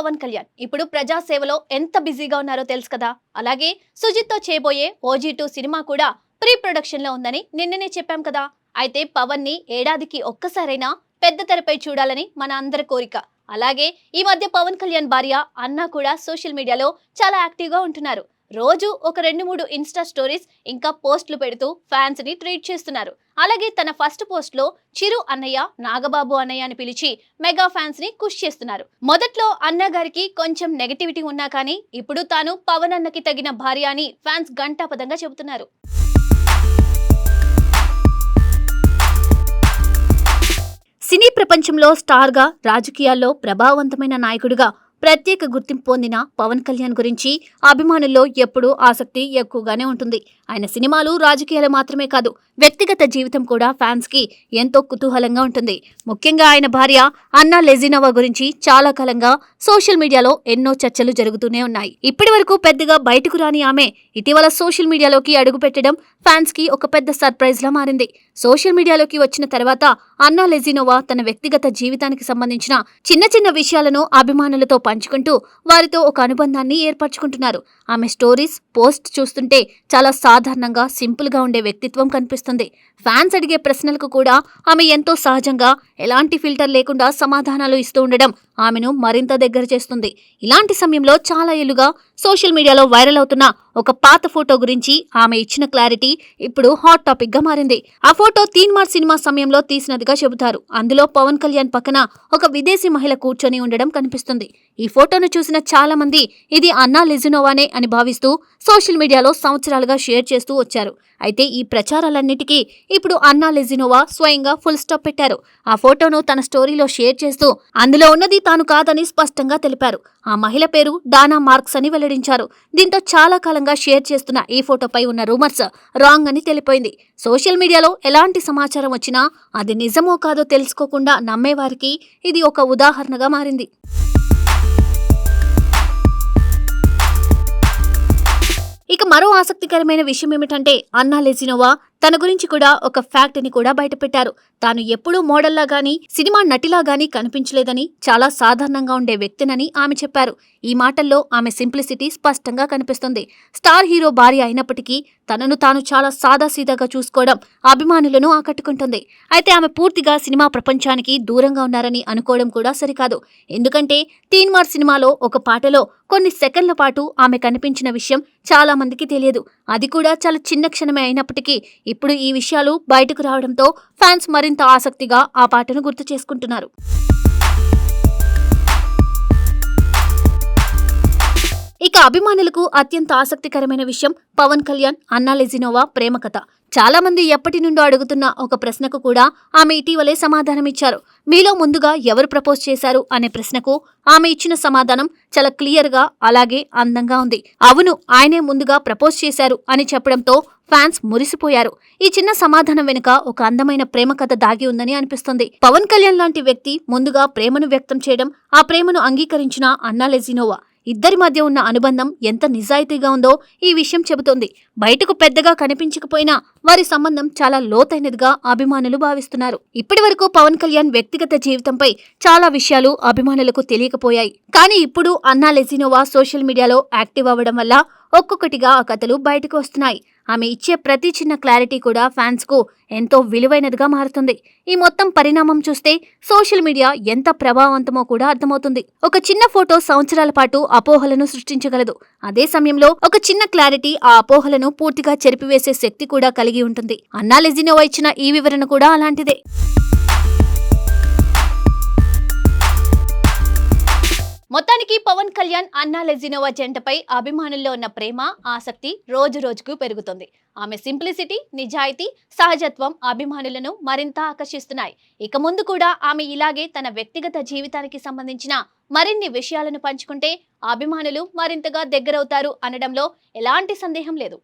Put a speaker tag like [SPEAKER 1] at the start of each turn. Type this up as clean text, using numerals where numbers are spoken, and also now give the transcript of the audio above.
[SPEAKER 1] పవన్ కళ్యాణ్ ఇప్పుడు ప్రజాసేవలో ఎంత బిజీగా ఉన్నారో తెలుసు కదా. అలాగే సుజిత్ తో చేయబోయే OG2 సినిమా కూడా ప్రీ ప్రొడక్షన్ లో ఉందని నిన్ననే చెప్పాం కదా. అయితే పవన్ ని ఏడాదికి ఒక్కసారైనా పెద్ద తెరపై చూడాలని మన అందరి కోరిక. అలాగే ఈ మధ్య పవన్ కళ్యాణ్ భార్య అన్న కూడా సోషల్ మీడియాలో చాలా యాక్టివ్ గా ఉంటున్నారు. రోజు ఒక 2-3 ఇన్స్టా స్టోరీస్ ఇంకా పోస్టులు పెడుతూ ఫ్యాన్స్ ని ట్రీట్ చేస్తున్నారు. అలాగే తన ఫస్ట్ పోస్ట్ లో చిరు అన్నయ్య, నాగబాబు అన్నయ్య అని పిలిచి మెగా ఫ్యాన్స్ ని ఖుష్ చేస్తున్నారు. మొదట్లో అన్న గారికి కొంచెం నెగటివిటీ ఉన్నా కానీ ఇప్పుడు తాను పవన్ అన్నకి తగిన భార్య అని ఫ్యాన్స్ గంటాపదంగా చెబుతున్నారు. సినీ ప్రపంచంలో స్టార్ గా, రాజకీయాల్లో ప్రభావవంతమైన నాయకుడిగా ప్రత్యేక గుర్తింపు పొందిన పవన్ కళ్యాణ్ గురించి అభిమానుల్లో ఎప్పుడూ ఆసక్తి ఎక్కువగానే ఉంటుంది. ఆయన సినిమాలు, రాజకీయాలు మాత్రమే కాదు, వ్యక్తిగత జీవితం కూడా ఫ్యాన్స్ కి ఎంతో కుతూహలంగా ఉంటుంది. ముఖ్యంగా ఆయన భార్య అన్నా లెజినోవా గురించి చాలా కాలంగా సోషల్ మీడియాలో ఎన్నో చర్చలు జరుగుతూనే ఉన్నాయి. ఇప్పటి వరకు పెద్దగా బయటకు రాని ఆమె ఇటీవల సోషల్ మీడియాలోకి అడుగు పెట్టడం ఫ్యాన్స్ కి ఒక పెద్ద సర్ప్రైజ్ లా మారింది. సోషల్ మీడియాలోకి వచ్చిన తర్వాత అన్నా లెజినోవా తన వ్యక్తిగత జీవితానికి సంబంధించిన చిన్న చిన్న విషయాలను అభిమానులతో పంచుకుంటూ వారితో ఒక అనుబంధాన్ని ఏర్పరచుకుంటున్నారు. ఆమె స్టోరీస్, పోస్ట్ చూస్తుంటే చాలా సాధారణంగా, సింపుల్ గా ఉండే వ్యక్తిత్వం కనిపిస్తుంది. ఫ్యాన్స్ అడిగే ప్రశ్నలకు కూడా ఆమె ఎంతో సహజంగా, ఎలాంటి ఫిల్టర్ లేకుండా సమాధానాలు ఇస్తూ ఉండడం ఆమెను మరింత దగ్గర చేస్తుంది. ఇలాంటి సమయంలో చాలా ఏళ్లుగా సోషల్ మీడియాలో వైరల్ అవుతున్న ఒక పాత ఫోటో గురించి ఆమె ఇచ్చిన క్లారిటీ ఇప్పుడు హాట్ టాపిక్ గా మారింది. ఆ ఫోటో తీన్మార్ సినిమా సమయంలో తీసినదిగా చెబుతారు. అందులో పవన్ కళ్యాణ్ పక్కన ఒక విదేశీ మహిళ కూర్చొని ఉండడం కనిపిస్తుంది. ఈ ఫోటోను చూసిన చాలా మంది ఇది అన్నా లెజినోవానే అని భావిస్తూ సోషల్ మీడియాలో సంవత్సరాలుగా షేర్ చేస్తూ వచ్చారు. అయితే ఈ ప్రచారాలన్నిటికీ ఇప్పుడు అన్నా లెజినోవా స్వయంగా ఫుల్ స్టాప్ పెట్టారు. ఆ ఫోటోను తన స్టోరీలో షేర్ చేస్తూ అందులో ఉన్నది తాను కాదని స్పష్టంగా తెలిపారు. ఆ మహిళ పేరు డానా మార్క్స్ అని వెల్లడించారు. దీంతో చాలా కాలంగా షేర్ చేస్తున్న ఈ ఫోటోపై ఉన్న రూమర్స్ రాంగ్ అని తెలిపోయింది. సోషల్ మీడియాలో ఎలాంటి సమాచారం వచ్చినా అది నిజమో కాదో తెలుసుకోకుండా నమ్మేవారికి ఇది ఒక ఉదాహరణగా మారింది. ఇక మరో ఆసక్తికరమైన విషయం ఏమిటంటే అన్నా లెజినోవా తన గురించి కూడా ఒక ఫ్యాక్ట్ ని కూడా బయటపెట్టారు. తాను ఎప్పుడూ మోడల్లా గానీ, సినిమా నటిలా గానీ కనిపించలేదని, చాలా సాధారణంగా ఉండే వ్యక్తినని ఆమె చెప్పారు. ఈ మాటల్లో ఆమె సింప్లిసిటీ స్పష్టంగా కనిపిస్తుంది. స్టార్ హీరో భార్య అయినప్పటికీ తనను తాను చాలా సాదాసీదాగా చూసుకోవడం అభిమానులను ఆకట్టుకుంటుంది. అయితే ఆమె పూర్తిగా సినిమా ప్రపంచానికి దూరంగా ఉన్నారని అనుకోవడం కూడా సరికాదు. ఎందుకంటే తీన్మార్ సినిమాలో ఒక పాటలో కొన్ని సెకండ్ల పాటు ఆమె కనిపించిన విషయం చాలా మందికి తెలియదు. అది కూడా చాలా చిన్న క్షణమే అయినప్పటికీ ఇప్పుడు ఈ విషయాలు బయటకు రావడంతో ఫ్యాన్స్ మరింత ఆసక్తిగా ఆ పాటను గుర్తు చేసుకుంటున్నారు. ఇక అభిమానులకు అత్యంత ఆసక్తికరమైన విషయం పవన్ కళ్యాణ్, అన్నా లెజినోవా ప్రేమ కథ. చాలా మంది ఎప్పటి నుండో అడుగుతున్న ఒక ప్రశ్నకు కూడా ఆమె ఇటీవలే సమాధానమిచ్చారు. మీలో ముందుగా ఎవరు ప్రపోజ్ చేశారు అనే ప్రశ్నకు ఆమె ఇచ్చిన సమాధానం చాలా క్లియర్ గా, అలాగే అందంగా ఉంది. అవును, ఆయనే ముందుగా ప్రపోజ్ చేశారు అని చెప్పడంతో ఫ్యాన్స్ మురిసిపోయారు. ఈ చిన్న సమాధానం వెనుక ఒక అందమైన ప్రేమ కథ దాగి ఉందని అనిపిస్తుంది. పవన్ కళ్యాణ్ లాంటి వ్యక్తి ముందుగా ప్రేమను వ్యక్తం చేయడం, ఆ ప్రేమను అంగీకరించిన అన్నా లెజినోవా, ఇద్దరి మధ్య ఉన్న అనుబంధం ఎంత నిజాయితీగా ఉందో ఈ విషయం చెబుతోంది. బయటకు పెద్దగా కనిపించకపోయినా వారి సంబంధం చాలా లోతైనదిగా అభిమానులు భావిస్తున్నారు. ఇప్పటి వరకు పవన్ కళ్యాణ్ వ్యక్తిగత జీవితంపై చాలా విషయాలు అభిమానులకు తెలియకపోయాయి. కానీ ఇప్పుడు అన్నా లెజినోవా సోషల్ మీడియాలో యాక్టివ్ అవ్వడం వల్ల ఒక్కొక్కటిగా ఆ కథలు బయటకు వస్తున్నాయి. ఆమె ఇచ్చే ప్రతి చిన్న క్లారిటీ కూడా ఫ్యాన్స్ కు ఎంతో విలువైనదిగా మారుతుంది. ఈ మొత్తం పరిణామం చూస్తే సోషల్ మీడియా ఎంత ప్రభావవంతమో కూడా అర్థమవుతుంది. ఒక చిన్న ఫోటో సంవత్సరాల పాటు అపోహలను సృష్టించగలదు. అదే సమయంలో ఒక చిన్న క్లారిటీ ఆ అపోహలను పూర్తిగా చెరిపివేసే శక్తి కూడా కలిగి ఉంటుంది. అన్నా లెజినోవా ఇచ్చిన ఈ వివరణ కూడా అలాంటిదే. మొత్తానికి పవన్ కళ్యాణ్, అన్నా లెజినోవా జంటపై అభిమానుల్లో ఉన్న ప్రేమ, ఆసక్తి రోజు రోజుకు పెరుగుతుంది. ఆమె సింప్లిసిటీ, నిజాయితీ, సహజత్వం అభిమానులను మరింత ఆకర్షిస్తున్నాయి. ఇక ముందు కూడా ఆమె ఇలాగే తన వ్యక్తిగత జీవితానికి సంబంధించిన మరిన్ని విషయాలను పంచుకుంటే అభిమానులు మరింతగా దగ్గరవుతారు అనడంలో ఎలాంటి సందేహం లేదు.